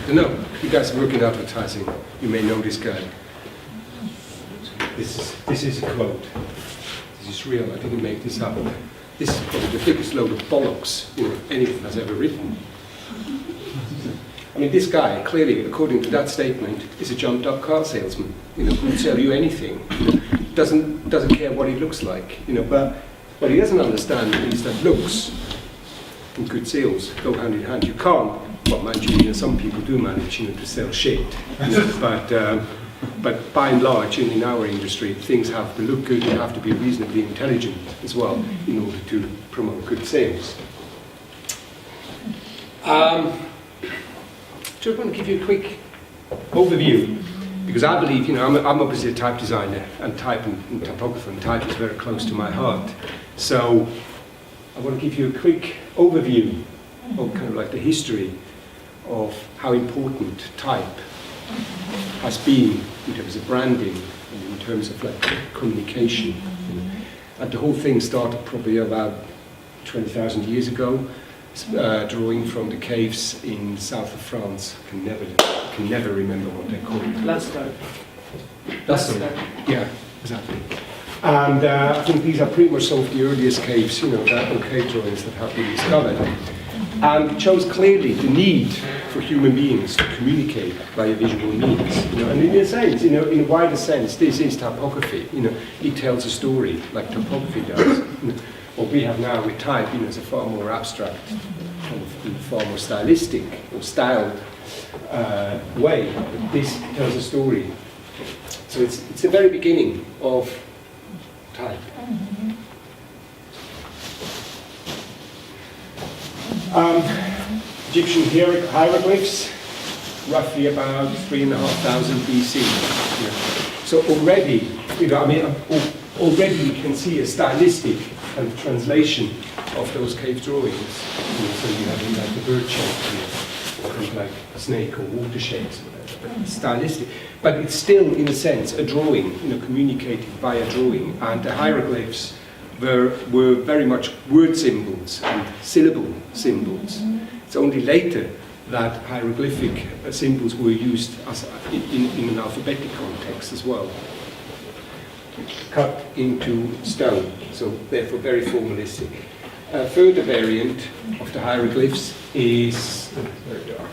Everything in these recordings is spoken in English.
I know, you guys work in advertising, you may know this guy. This is a quote. This is real, I didn't make this up. This is probably the biggest load of bollocks anyone has ever written. I mean, this guy, clearly, according to that statement, is a jumped-up car salesman. Could sell you anything. Doesn't care what he looks like. But what he doesn't understand is that looks and good sales go hand in hand. You can't. Well, mind you, some people do manage, to sell shit. But by and large, in our industry, things have to look good. You have to be reasonably intelligent as well in order to promote good sales. Just want to give you a quick overview, because I believe, I'm obviously a type designer and type and typographer, and type is very close to my heart. So I want to give you a quick overview of kind of like the history of how important type has been in terms of branding and in terms of like communication. And the whole thing started probably about 20,000 years ago. Drawing from the caves in south of France. I can never remember what they're called. Lascaux. Yeah, exactly. And I think these are pretty much some of the earliest caves, cave drawings that have been discovered. And it shows clearly the need for human beings to communicate via visual means. And in a sense, in a wider sense, this is typography. It tells a story like typography does. What we have now with type, is a far more abstract, kind of far more stylistic or styled way. But this tells a story. So it's the very beginning of type. Egyptian hieroglyphs, roughly about 3,500 BC. So already, already you can see a stylistic and translation of those cave drawings. So you have like the bird shape, or kind of like a snake or water shapes, but stylistic. But it's still, in a sense, a drawing, communicated via drawing. And the hieroglyphs were very much word symbols and syllable symbols. It's only later that hieroglyphic symbols were used as in an alphabetic context as well. Cut into stone, so therefore very formalistic. A further variant of the hieroglyphs is very dark.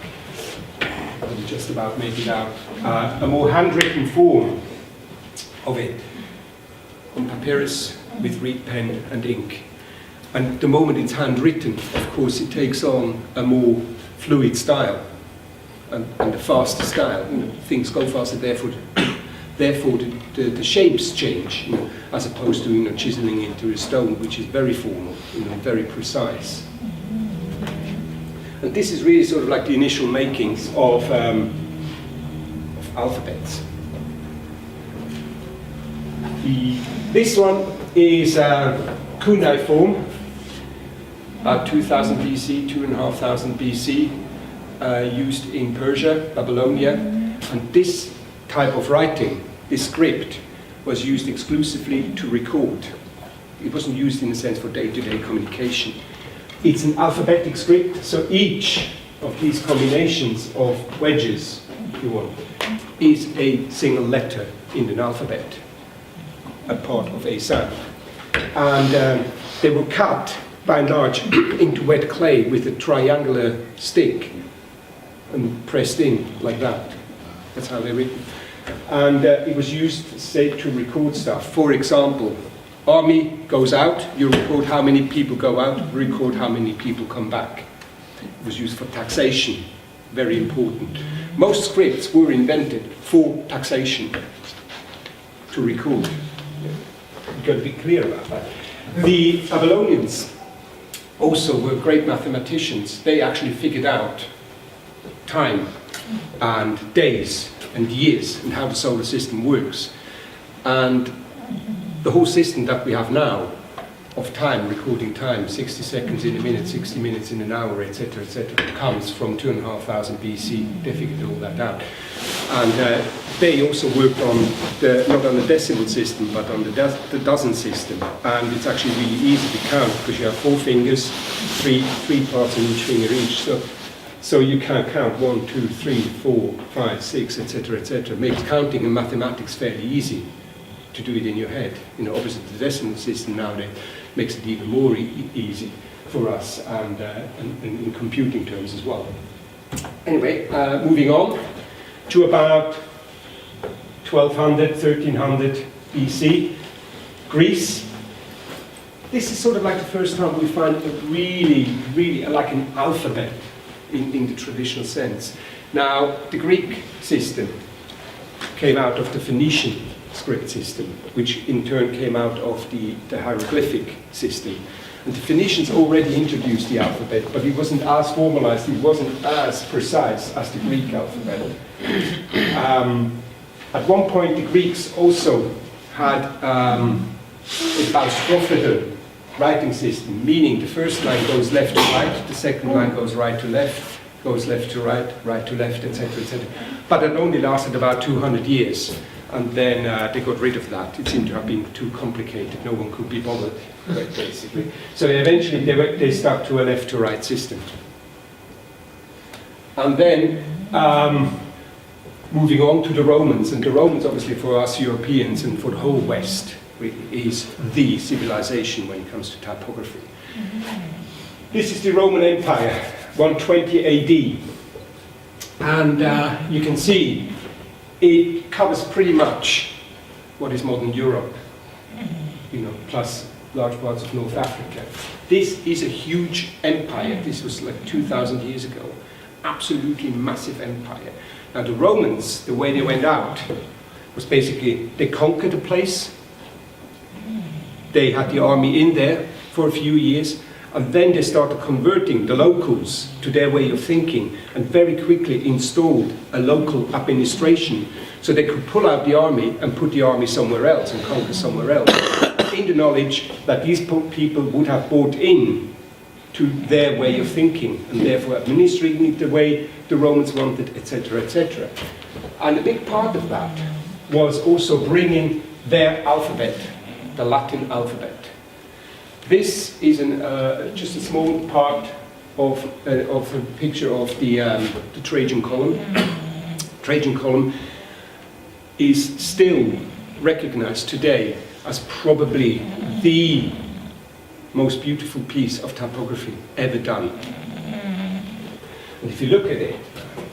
I can just about make it out. A more handwritten form of it on papyrus with reed pen and ink. And the moment it's handwritten, of course, it takes on a more fluid style and a faster style. Things go faster, therefore the shapes change, as opposed to chiseling into a stone, which is very formal, very precise. And this is really sort of like the initial makings of alphabets. This one is cuneiform, about 2000 BC, 2500 BC, used in Persia, Babylonia, and this type of writing, this script, was used exclusively to record. It wasn't used in a sense for day-to-day communication. It's an alphabetic script, so each of these combinations of wedges, if you want, is a single letter in an alphabet, a part of a sound. And they were cut, by and large, into wet clay with a triangular stick and pressed in like that. That's how they're written. And it was used, say, to record stuff. For example, army goes out, you record how many people go out, record how many people come back. It was used for taxation, very important. Most scripts were invented for taxation, to record. You've got to be clear about that. The Babylonians also were great mathematicians. They actually figured out time and days and years and how the solar system works. And the whole system that we have now of time, recording time, 60 seconds in a minute, 60 minutes in an hour, etc., comes from 2500 BC. They figured all that out. And they also worked on not on the decimal system, but on the dozen system. And it's actually really easy to count because you have 4 fingers, three parts on each finger each. So So you can count 1, 2, 3, 4, 5, 6, etc., etc. Makes counting in mathematics fairly easy to do it in your head. You know, obviously the decimal system nowadays makes it even more easy for us, and in computing terms as well. Anyway, moving on to about 1200, 1300 BC, Greece. This is sort of like the first time we find a really like an alphabet in the traditional sense. Now, the Greek system came out of the Phoenician script system, which in turn came out of the hieroglyphic system. And the Phoenicians already introduced the alphabet, but it wasn't as formalized, it wasn't as precise as the Greek alphabet. At one point, the Greeks also had a baustrophodon writing system, meaning the first line goes left to right, the second line goes right to left, goes left to right, right to left, etc., etc. But it only lasted about 200 years. And then they got rid of that. It seemed to have been too complicated. No one could be bothered, basically. So eventually they stuck to a left-to-right system. And then moving on to the Romans. And the Romans, obviously, for us Europeans and for the whole West, is the civilization when it comes to typography. This is the Roman Empire, 120 AD. And you can see it covers pretty much what is modern Europe, you know, plus large parts of North Africa. This is a huge empire. This was like 2,000 years ago. Absolutely massive empire. Now the Romans, the way they went out was basically they conquered a place. They had the army in there for a few years, and then they started converting the locals to their way of thinking, and very quickly installed a local administration so they could pull out the army and put the army somewhere else and conquer somewhere else, in the knowledge that these people would have bought in to their way of thinking, and therefore administering it the way the Romans wanted, etc., etc. And a big part of that was also bringing their alphabet, the Latin alphabet. This is just a small part of a picture of the Trajan column. Trajan column is still recognized today as probably the most beautiful piece of typography ever done. And if you look at it,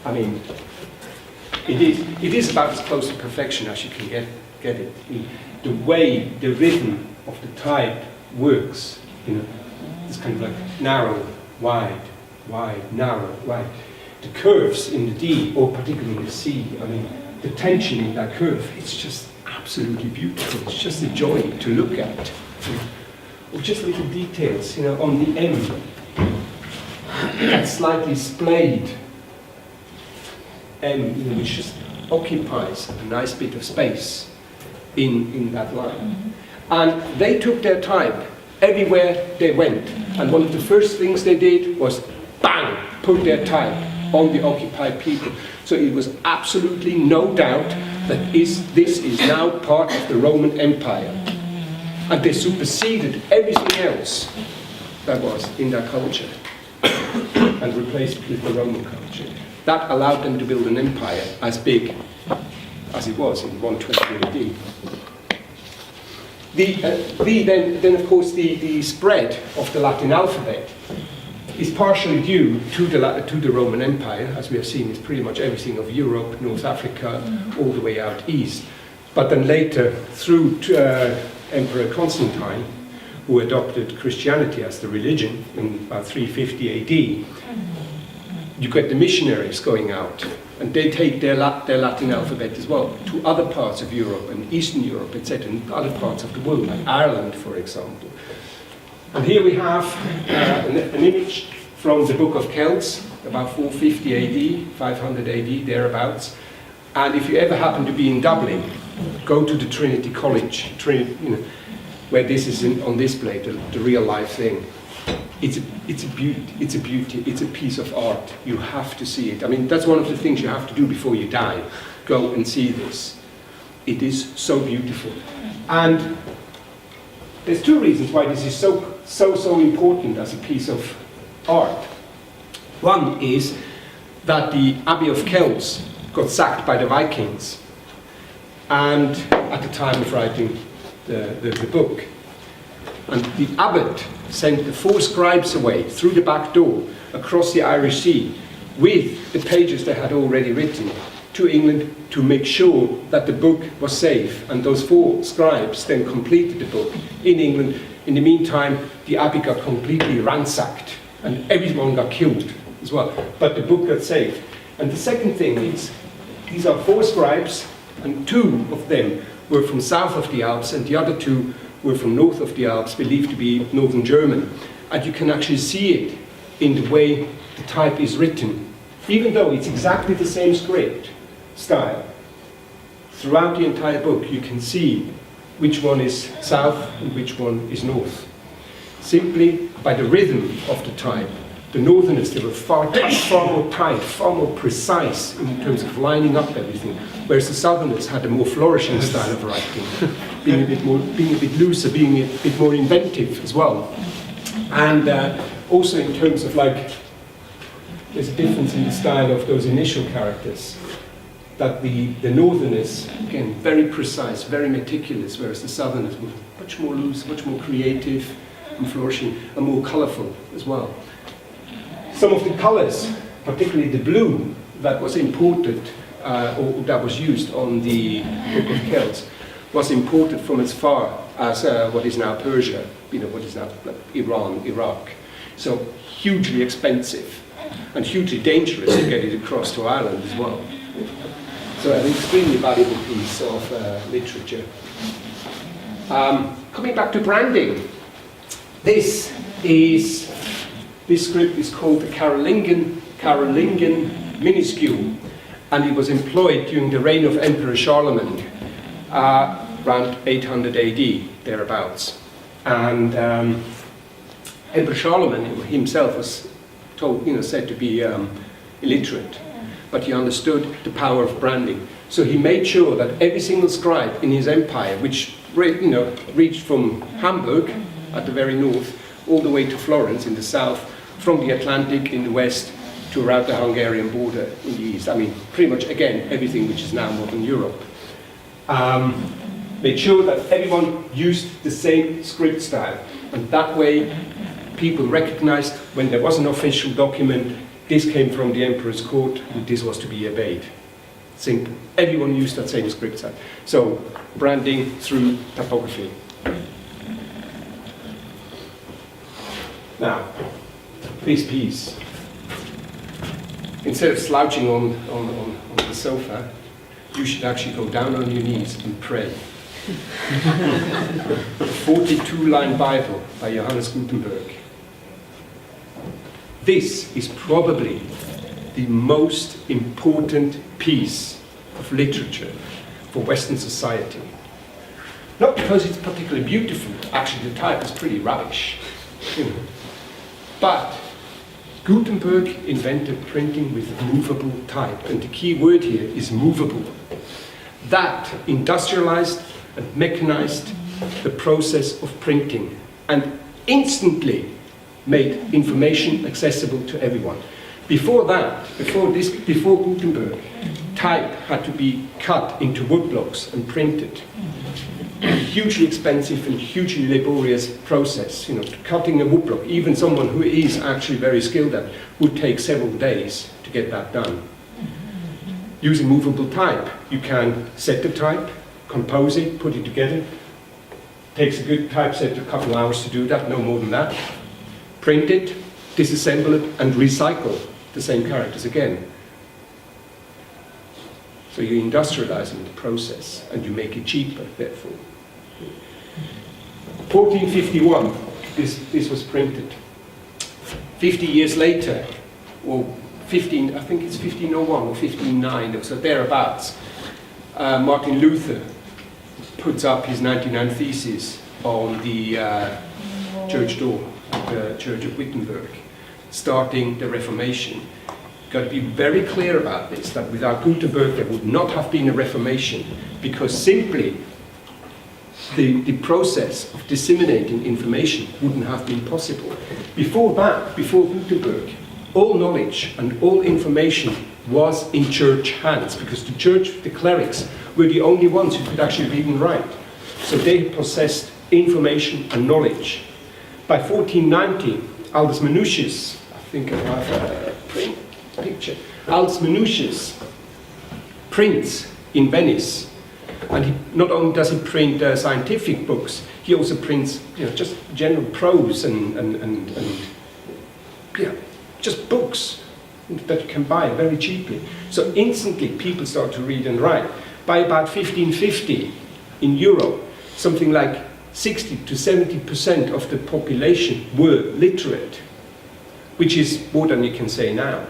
I mean, it is about as close to perfection as you can get it. The way the rhythm of the type works, you know, it's kind of like narrow, wide, wide, narrow, wide. The curves in the D, or particularly in the C, I mean, the tension in that curve, it's just absolutely beautiful. It's just a joy to look at. Or just little details, you know, on the M, that slightly splayed M, you know, which just occupies a nice bit of space in that line. And they took their time everywhere they went. And one of the first things they did was, bang, put their type on the occupied people. So it was absolutely no doubt that this is now part of the Roman Empire. And they superseded everything else that was in their culture and replaced it with the Roman culture. That allowed them to build an empire as big as it was in 120 AD. Then of course, the spread of the Latin alphabet is partially due to the Roman Empire. As we have seen, it's pretty much everything of Europe, North Africa, all the way out east. But then later, through Emperor Constantine, who adopted Christianity as the religion in about 350 AD, you get the missionaries going out, and they take their Latin alphabet as well to other parts of Europe and Eastern Europe, etc., and other parts of the world, like Ireland, for example. And here we have an image from the Book of Kells, about 450 AD, 500 AD, thereabouts. And if you ever happen to be in Dublin, go to the Trinity College, where this is on display, the real life thing. It's a beauty, it's a piece of art. You have to see it. I mean, that's one of the things you have to do before you die. Go and see this. It is so beautiful. And there's two reasons why this is so important as a piece of art. One is that the Abbey of Kells got sacked by the Vikings, and at the time of writing the book. And the abbot sent the 4 scribes away through the back door across the Irish Sea with the pages they had already written to England to make sure that the book was safe. And those 4 scribes then completed the book in England. In the meantime, the abbey got completely ransacked and everyone got killed as well. But the book got saved. And the second thing is, these are 4 scribes, and 2 of them were from south of the Alps and the other 2 were from north of the Alps, believed to be Northern German. And you can actually see it in the way the type is written. Even though it's exactly the same script style, throughout the entire book you can see which one is south and which one is north. Simply by the rhythm of the type. The northerners, they were far more tight, far more precise in terms of lining up everything, whereas the southerners had a more flourishing style of writing, being a bit looser, being a bit more inventive as well. And also in terms of there's a difference in the style of those initial characters, that the northerners, again, very precise, very meticulous, whereas the southerners were much more loose, much more creative and flourishing, and more colourful as well. Some of the colours, particularly the blue that was imported, or that was used on the Book of Kells, was imported from as far as what is now Persia, what is now Iran, Iraq. So hugely expensive and hugely dangerous to get it across to Ireland as well. So an extremely valuable piece of literature. Coming back to branding, this script is called the Carolingian minuscule, and it was employed during the reign of Emperor Charlemagne, around 800 AD, thereabouts. And Emperor Charlemagne himself was said to be illiterate, but he understood the power of branding. So he made sure that every single scribe in his empire, which reached from Hamburg at the very north, all the way to Florence in the south, from the Atlantic in the west to around the Hungarian border in the east. I mean, pretty much, again, everything which is now modern Europe. Made sure that everyone used the same script style. And that way, people recognized when there was an official document, this came from the emperor's court, and this was to be obeyed. Simple. Everyone used that same script style. So, branding through typography. Now, this piece, instead of slouching on the sofa, you should actually go down on your knees and pray. The 42-line Bible by Johannes Gutenberg. This is probably the most important piece of literature for Western society. Not because it's particularly beautiful, actually the type is pretty rubbish, but Gutenberg invented printing with movable type, and the key word here is movable. That industrialized and mechanized the process of printing and instantly made information accessible to everyone. Before that, before Gutenberg, type had to be cut into woodblocks and printed. A hugely expensive and hugely laborious process. Cutting a woodblock, even someone who is actually very skilled at, would take several days to get that done. Using movable type, you can set the type, compose it, put it together. Takes a good typesetter a couple of hours to do that, no more than that. Print it, disassemble it, and recycle the same characters again. So you're industrializing the process, and you make it cheaper, therefore. 1451, this was printed. 50 years later, or I think it's 1501 or 1509, so thereabouts, Martin Luther puts up his 99 Theses on the church door of the Church of Wittenberg, starting the Reformation. Got to be very clear about this, that without Gutenberg there would not have been a Reformation, because simply the process of disseminating information wouldn't have been possible. Before that, before Gutenberg, all knowledge and all information was in church hands, because the church, the clerics, were the only ones who could actually read and write. So they possessed information and knowledge. By 1490, Aldus Manutius, I think I have a print picture, Aldus Manutius prints in Venice. And he, not only does he print scientific books, he also prints, just general prose and yeah, just books that you can buy very cheaply. So instantly people start to read and write. By about 1550 in Europe, something like 60 to 70% of the population were literate, which is more than you can say now.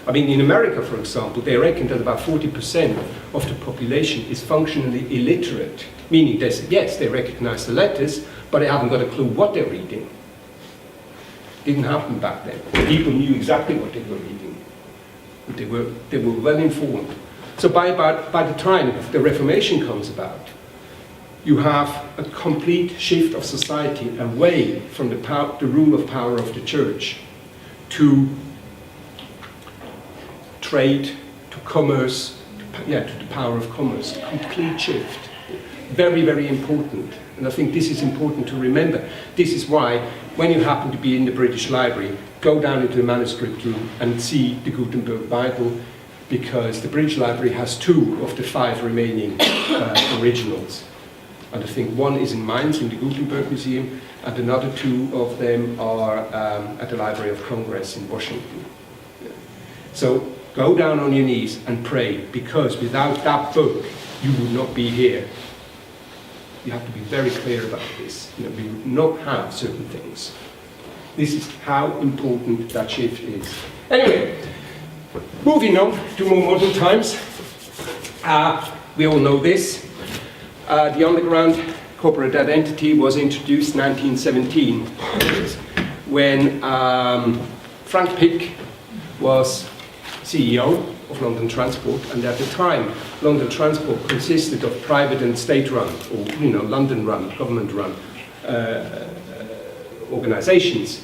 I mean, in America, for example, they reckon that about 40% of the population is functionally illiterate, meaning yes, they recognize the letters, but they haven't got a clue what they're reading. Didn't happen back then. People knew exactly what they were reading. They were well informed. So by the time the Reformation comes about, you have a complete shift of society away from the rule of power of the church to trade, to commerce, to the power of commerce. A complete shift. Very, very important. And I think this is important to remember. This is why, when you happen to be in the British Library, go down into the manuscript room and see the Gutenberg Bible, because the British Library has 2 of the 5 remaining originals. And I think one is in Mainz in the Gutenberg Museum, and another 2 of them are at the Library of Congress in Washington. So go down on your knees and pray, because without that book, you would not be here. You have to be very clear about this. We would not have certain things. This is how important that shift is. Anyway, moving on to more modern times. We all know this. The underground corporate identity was introduced in 1917 when Frank Pick was CEO of London Transport, and at the time London Transport consisted of private and state-run, or London-run, government-run organizations,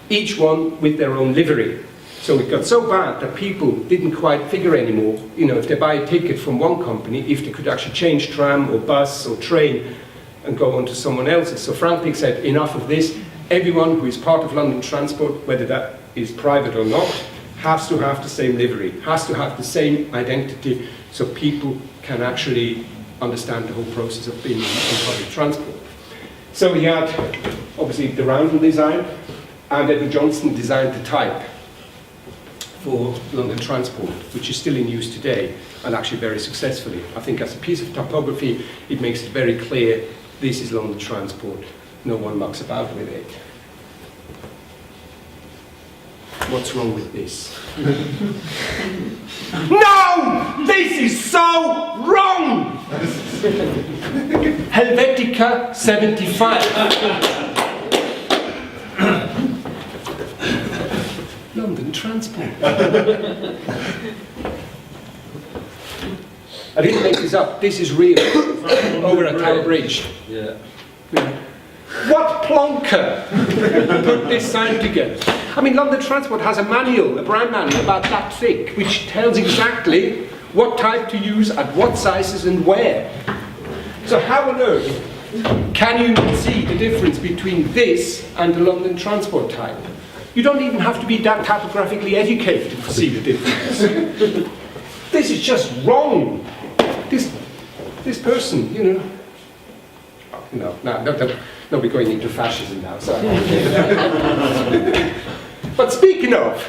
each one with their own livery. So it got so bad that people didn't quite figure anymore, if they buy a ticket from one company, if they could actually change tram or bus or train and go on to someone else's. So Frank Pick said, enough of this. Everyone who is part of London Transport, whether that is private or not, has to have the same livery, has to have the same identity, so people can actually understand the whole process of being in public transport. So he had, obviously, the roundel design, and Edward Johnston designed the type for London Transport, which is still in use today, and actually very successfully. I think as a piece of typography, it makes it very clear, this is London Transport, no one mucks about with it. What's wrong with this? No! This is so wrong! Helvetica 75. London Transport. I didn't make this up. This is real. Over at Tower Bridge. Yeah. What plonker put this sign together? I mean, London Transport has a manual, a brand manual about that thick, which tells exactly what type to use at what sizes and where. So how on earth can you not see the difference between this and the London Transport type? You don't even have to be that typographically educated to see the difference. This is just wrong. This person, No, we're going into fascism now. So. But speaking of,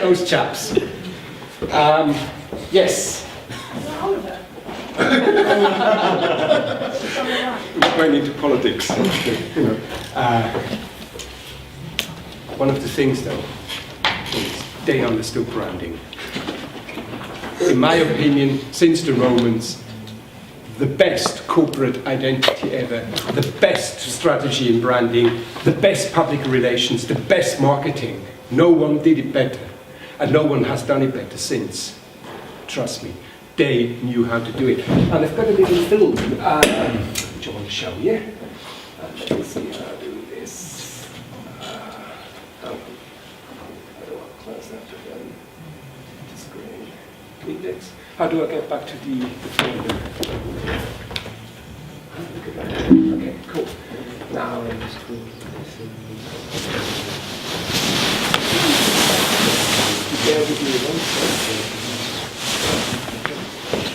those chaps. Yes. We're going into politics. One of the things, though, is they understood branding. In my opinion, since the Romans, the best corporate identity ever, the best strategy in branding, the best public relations, the best marketing. No one did it better, and no one has done it better since. Trust me, they knew how to do it. And I've got a little film which I want to show you. Let me see how to do this. How do I close that again? Screen. Index. How do I get back to the folder? Okay, cool. Now, bear with me one second.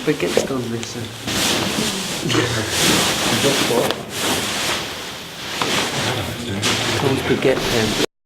Forget's gone missing. Don't forget him.